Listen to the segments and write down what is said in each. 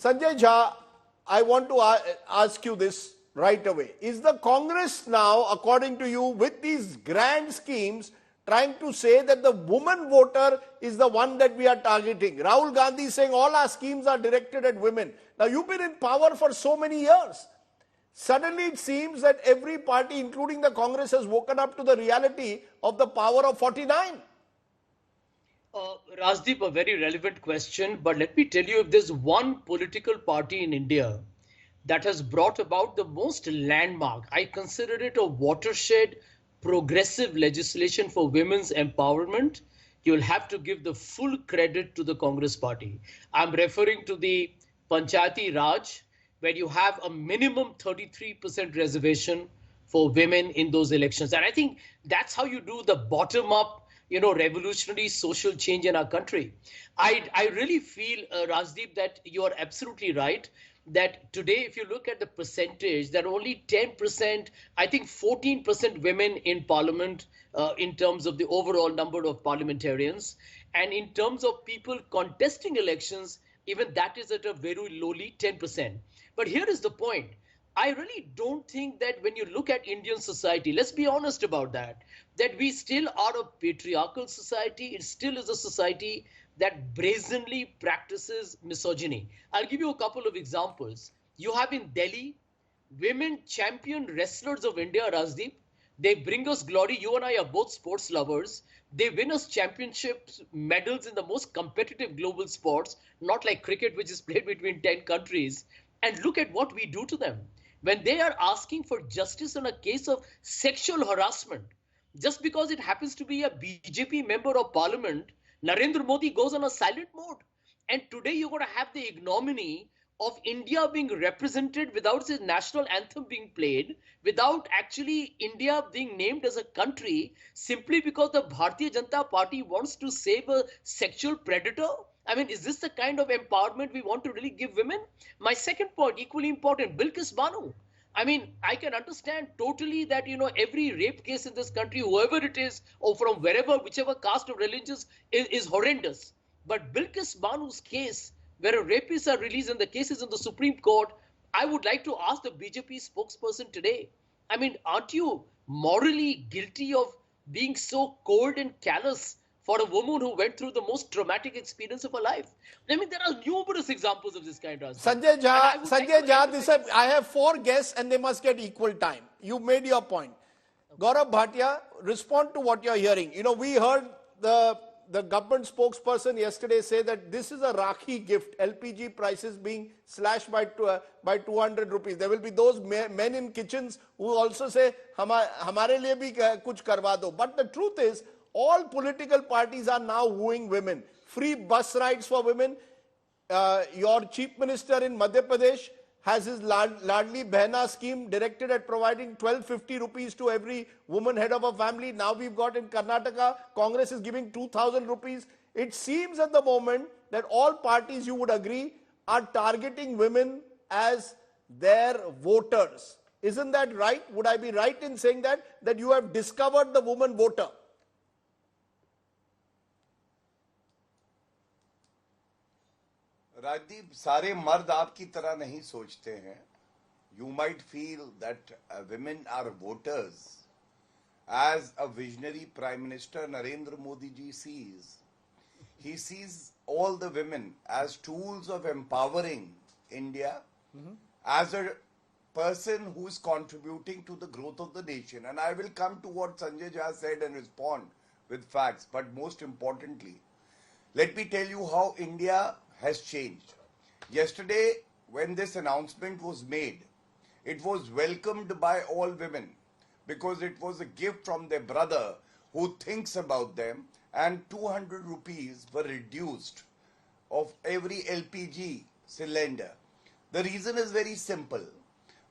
Sanjay Jha, I want to ask you this right away. Is the Congress now, according to you, with these grand schemes, trying to say that the woman voter is the one that we are targeting? Rahul Gandhi is saying all our schemes are directed at women. Now, you've been in power for so many years. Suddenly, it seems that every party, including the Congress, has woken up to the reality of the power of 49. Rajdeep, a very relevant question, but let me tell you, if there's one political party in India that has brought about the most landmark, I consider it a watershed progressive legislation for women's empowerment, you'll have to give the full credit to the Congress party. I'm referring to the Panchtantra Raj, where you have a minimum 33% reservation for women in those elections. And I think that's how you do the bottom up, revolutionary social change in our country. I really feel, Rajdeep, that you are absolutely right. That today, if you look at the percentage, there are only 10%, I think 14% women in parliament in terms of the overall number of parliamentarians. And in terms of people contesting elections, even that is at a very lowly 10%. But here is the point. I really don't think that when you look at Indian society, let's be honest about that we still are a patriarchal society. It still is a society that brazenly practices misogyny. I'll give you a couple of examples. You have in Delhi, women champion wrestlers of India, Rajdeep. They bring us glory. You and I are both sports lovers. They win us championships, medals in the most competitive global sports, not like cricket, which is played between 10 countries. And look at what we do to them. When they are asking for justice on a case of sexual harassment, just because it happens to be a BJP member of parliament, Narendra Modi goes on a silent mode. And today you're going to have the ignominy of India being represented without its national anthem being played, without actually India being named as a country, simply because the Bharatiya Janata Party wants to save a sexual predator. I mean, is this the kind of empowerment we want to really give women? My second point, equally important, Bilkis Banu. I mean, I can understand totally that, every rape case in this country, whoever it is, or from wherever, whichever caste or religious, is horrendous. But Bilkis Banu's case, where a rapist are released and the case is in the Supreme Court, I would like to ask the BJP spokesperson today, I mean, aren't you morally guilty of being so cold and callous for a woman who went through the most traumatic experience of her life? I mean, there are numerous examples of this kind of stuff. Sanjay Jha, I have 4 guests and they must get equal time. You made your point. Okay. Gaurav Bhatia, respond to what you're hearing. We heard the government spokesperson yesterday say that this is a Rakhi gift, LPG prices being slashed by 200 rupees. There will be those men in kitchens who also say, hamare liye bhi kuch karwa do. But the truth is, all political parties are now wooing women. Free bus rides for women. Your chief minister in Madhya Pradesh has his Ladli Behna scheme directed at providing 1250 rupees to every woman head of a family. Now we've got in Karnataka, Congress is giving 2000 rupees. It seems at the moment that all parties, you would agree, are targeting women as their voters. Isn't that right? Would I be right in saying that you have discovered the woman voter? Rajdeep, सारे मर्द आपकी तरह नहीं सोचते हैं. You might feel that women are voters as a visionary Prime Minister Narendra Modi ji sees. He sees all the women as tools of empowering India, as a person who is contributing to the growth of the nation. And I will come to what Sanjay Jha said and respond with facts. But most importantly, let me tell you how India has changed. Yesterday, when this announcement was made, it was welcomed by all women because it was a gift from their brother who thinks about them, and 200 rupees were reduced of every LPG cylinder. The reason is very simple,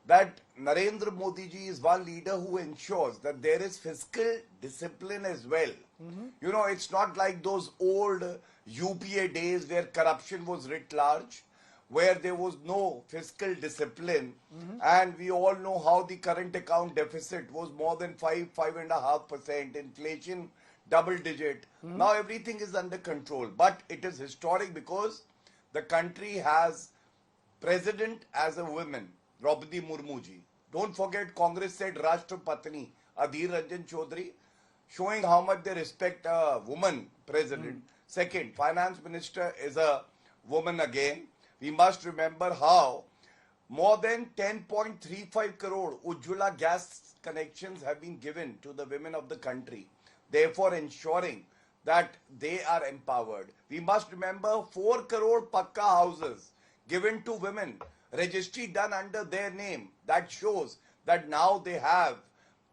that Narendra Modi ji is one leader who ensures that there is fiscal discipline as well. It's not like those old UPA days where corruption was writ large, where there was no fiscal discipline, and we all know how the current account deficit was more than 5.5%, inflation double digit. Now everything is under control, but it is historic because the country has president as a woman, Draupadi Murmu ji. Don't forget, Congress said Rashtrapatni, Adhir Ranjan Chaudhary, showing how much they respect a woman president. Second, finance minister is a woman again. We must remember how more than 10.35 crore Ujjwala gas connections have been given to the women of the country, therefore ensuring that they are empowered. We must remember 4 crore Pakka houses given to women, registry done under their name. That shows that now they have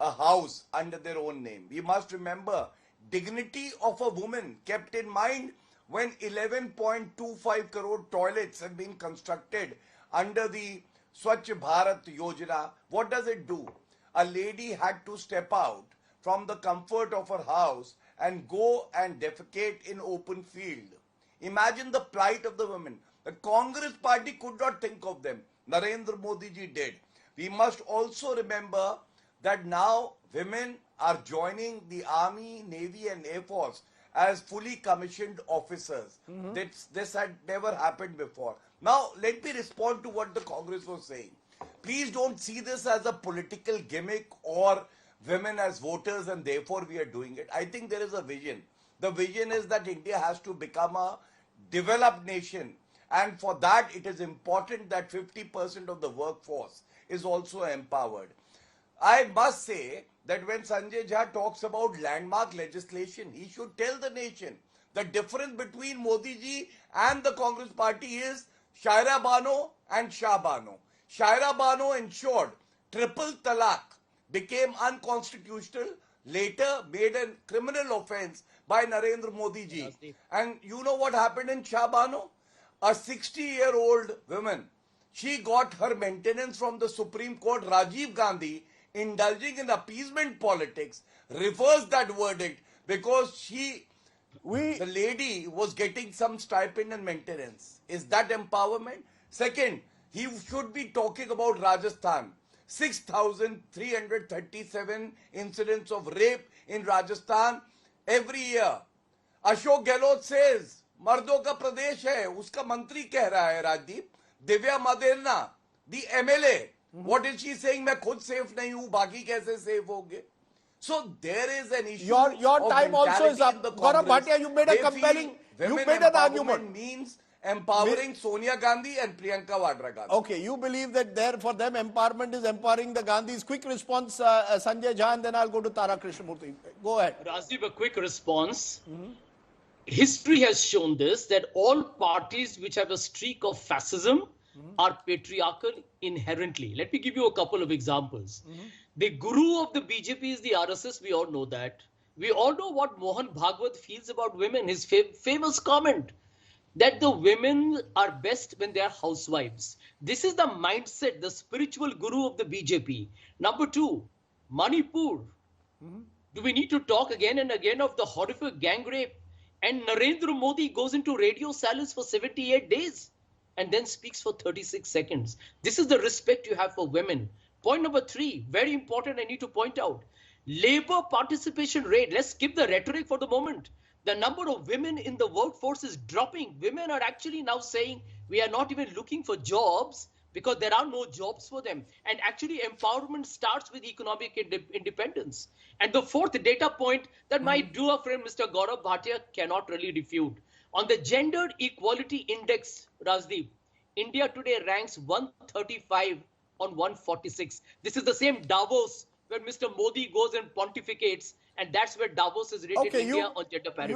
a house under their own name. We must remember dignity of a woman kept in mind when 11.25 crore toilets have been constructed under the Swachh Bharat Yojana. What does it do? A lady had to step out from the comfort of her house and go and defecate in open field. Imagine the plight of the women. The Congress party could not think of them. Narendra Modi ji did. We must also remember that now women are joining the Army, Navy and Air Force as fully commissioned officers. This had never happened before. Now, let me respond to what the Congress was saying. Please don't see this as a political gimmick or women as voters and therefore we are doing it. I think there is a vision. The vision is that India has to become a developed nation, and for that it is important that 50% of the workforce is also empowered. I must say that when Sanjay Jha talks about landmark legislation, he should tell the nation the difference between Modi ji and the Congress party is Shaira Bano and Shah Bano. Shaira Bano ensured triple talaq became unconstitutional, later made a criminal offense by Narendra Modi ji. And you know what happened in Shah Bano? A 60-year-old woman, she got her maintenance from the Supreme Court. Rajiv Gandhi, indulging in appeasement politics, reversed that verdict because the lady was getting some stipend and maintenance. Is that empowerment? Second, he should be talking about Rajasthan. 6,337 incidents of rape in Rajasthan every year. Ashok Gehlot says, मर्दों का प्रदेश है, उसका मंत्री कह रहा है Rajdeep. Divya Maderna, the MLA, what is she saying? मैं खुद safe नहीं हूँ, बाकी कैसे safe होंगे? So there is an issue. Your of time also is up. mentality in the Gaurav Congress. Bhatia, you made a They compelling, feel you women made an empowerment argument. means empowering Sonia Gandhi and Priyanka Vadra Gandhi. Okay, you believe that there for them empowerment is empowering the Gandhis. Quick response, Sanjay Jha, and then I'll go to Tara Krishnamurthy. Go ahead. Rajiv, a quick response. History has shown this, that all parties which have a streak of fascism are patriarchal inherently. Let me give you a couple of examples. The guru of the BJP is the RSS. We all know that. We all know what Mohan Bhagwat feels about women. His famous comment that the women are best when they are housewives. This is the mindset, the spiritual guru of the BJP. Number two, Manipur. Do we need to talk again and again of the horrific gang rape? And Narendra Modi goes into radio silence for 78 days and then speaks for 36 seconds. This is the respect you have for women. Point number three, very important, I need to point out. Labor participation rate. Let's skip the rhetoric for the moment. The number of women in the workforce is dropping. Women are actually now saying we are not even looking for jobs because there are no jobs for them. And actually empowerment starts with economic independence. And the fourth data point that my dear friend Mr. Gaurav Bhatia cannot really refute. On the gender equality index, Rajdeep, India today ranks 135 on 146. This is the same Davos where Mr. Modi goes and pontificates, and that's where Davos is rated India on gender parity.